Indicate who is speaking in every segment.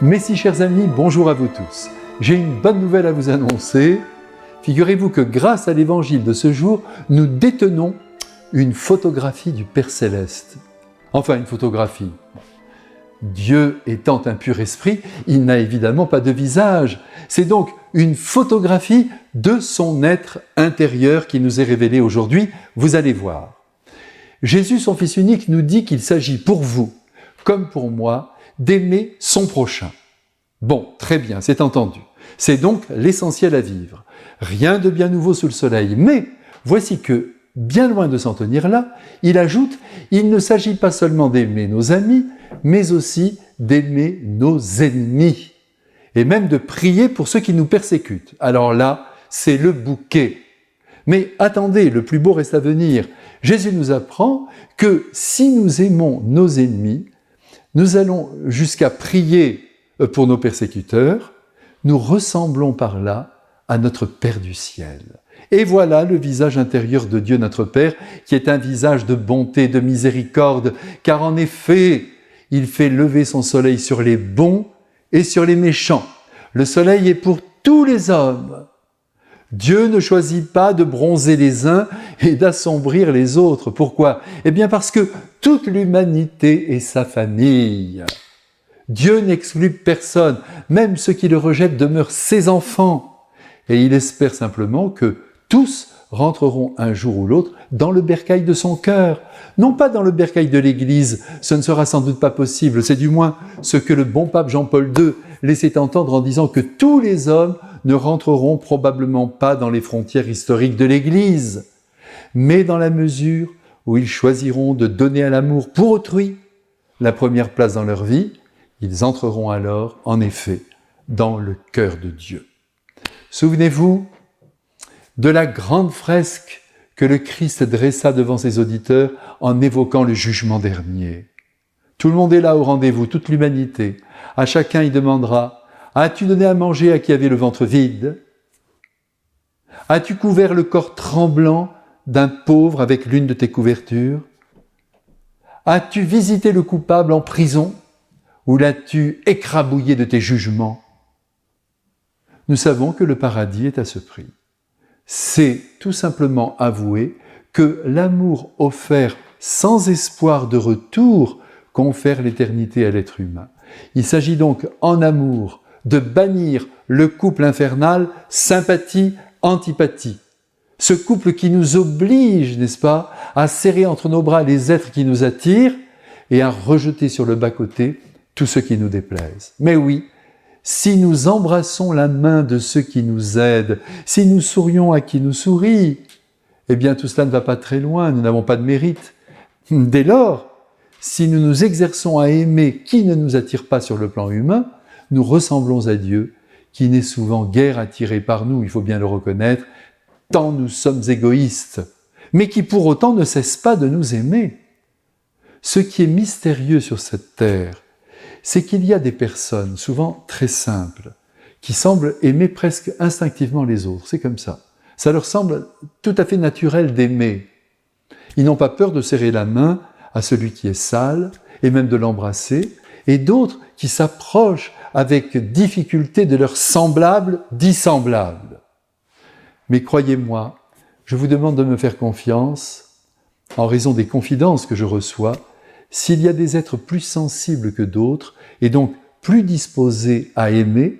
Speaker 1: Mes si chers amis, bonjour à vous tous. J'ai une bonne nouvelle à vous annoncer. Figurez-vous que grâce à l'évangile de ce jour, nous détenons une photographie du Père Céleste. Enfin, une photographie. Dieu étant un pur esprit, il n'a évidemment pas de visage. C'est donc une photographie de son être intérieur qui nous est révélée aujourd'hui. Vous allez voir. Jésus, son Fils unique, nous dit qu'il s'agit pour vous, comme pour moi, d'aimer son prochain. Bon, très bien, c'est entendu. C'est donc l'essentiel à vivre. Rien de bien nouveau sous le soleil. Mais voici que, bien loin de s'en tenir là, il ajoute « Il ne s'agit pas seulement d'aimer nos amis, mais aussi d'aimer nos ennemis. » Et même de prier pour ceux qui nous persécutent. Alors là, c'est le bouquet. Mais attendez, le plus beau reste à venir. Jésus nous apprend que si nous aimons nos ennemis, nous allons jusqu'à prier pour nos persécuteurs, nous ressemblons par là à notre Père du ciel. Et voilà le visage intérieur de Dieu notre Père, qui est un visage de bonté, de miséricorde, car en effet, il fait lever son soleil sur les bons et sur les méchants. Le soleil est pour tous les hommes. Dieu ne choisit pas de bronzer les uns et d'assombrir les autres. Pourquoi ? Eh bien parce que toute l'humanité est sa famille. Dieu n'exclut personne, même ceux qui le rejettent demeurent ses enfants. Et il espère simplement que tous rentreront un jour ou l'autre dans le bercail de son cœur. Non pas dans le bercail de l'Église, ce ne sera sans doute pas possible, c'est du moins ce que le bon pape Jean-Paul II laissait entendre en disant que tous les hommes ne rentreront probablement pas dans les frontières historiques de l'Église, mais dans la mesure où ils choisiront de donner à l'amour pour autrui la première place dans leur vie, ils entreront alors, en effet, dans le cœur de Dieu. Souvenez-vous de la grande fresque que le Christ dressa devant ses auditeurs en évoquant le jugement dernier. Tout le monde est là au rendez-vous, toute l'humanité. À chacun il demandera « As-tu donné à manger à qui avait le ventre vide ? As-tu couvert le corps tremblant d'un pauvre avec l'une de tes couvertures ? As-tu visité le coupable en prison ? Ou l'as-tu écrabouillé de tes jugements ? » Nous savons que le paradis est à ce prix. C'est tout simplement avouer que l'amour offert sans espoir de retour confère l'éternité à l'être humain. Il s'agit donc en amour de bannir le couple infernal sympathie-antipathie. Ce couple qui nous oblige, n'est-ce pas, à serrer entre nos bras les êtres qui nous attirent et à rejeter sur le bas-côté tous ceux qui nous déplaisent. Mais oui, si nous embrassons la main de ceux qui nous aident, si nous sourions à qui nous sourit, eh bien tout cela ne va pas très loin, nous n'avons pas de mérite. Dès lors, si nous nous exerçons à aimer qui ne nous attire pas sur le plan humain, nous ressemblons à Dieu, qui n'est souvent guère attiré par nous, il faut bien le reconnaître, tant nous sommes égoïstes, mais qui pour autant ne cesse pas de nous aimer. Ce qui est mystérieux sur cette terre, c'est qu'il y a des personnes, souvent très simples, qui semblent aimer presque instinctivement les autres. C'est comme ça. Ça leur semble tout à fait naturel d'aimer. Ils n'ont pas peur de serrer la main à celui qui est sale, et même de l'embrasser, et d'autres qui s'approchent avec difficulté de leurs semblables dissemblables. Mais croyez-moi, je vous demande de me faire confiance, en raison des confidences que je reçois, s'il y a des êtres plus sensibles que d'autres, et donc plus disposés à aimer,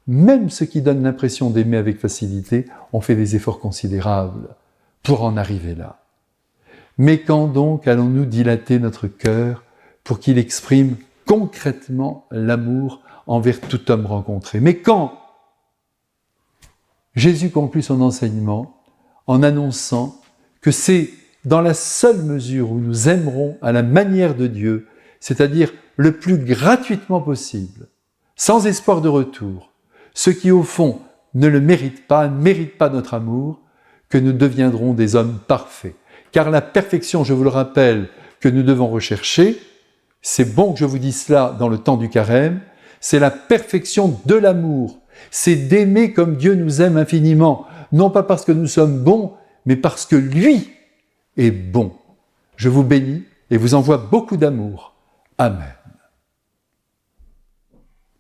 Speaker 1: même ceux qui donnent l'impression d'aimer avec facilité ont fait des efforts considérables pour en arriver là. Mais quand donc allons-nous dilater notre cœur pour qu'il exprime concrètement l'amour envers tout homme rencontré ? Mais quand ? Jésus conclut son enseignement en annonçant que c'est dans la seule mesure où nous aimerons à la manière de Dieu, c'est-à-dire le plus gratuitement possible, sans espoir de retour, ceux qui au fond ne le méritent pas notre amour, que nous deviendrons des hommes parfaits. Car la perfection, je vous le rappelle, que nous devons rechercher, c'est bon que je vous dise cela dans le temps du carême, c'est la perfection de l'amour, c'est d'aimer comme Dieu nous aime infiniment, non pas parce que nous sommes bons, mais parce que lui est bon. Je vous bénis et vous envoie beaucoup d'amour. Amen.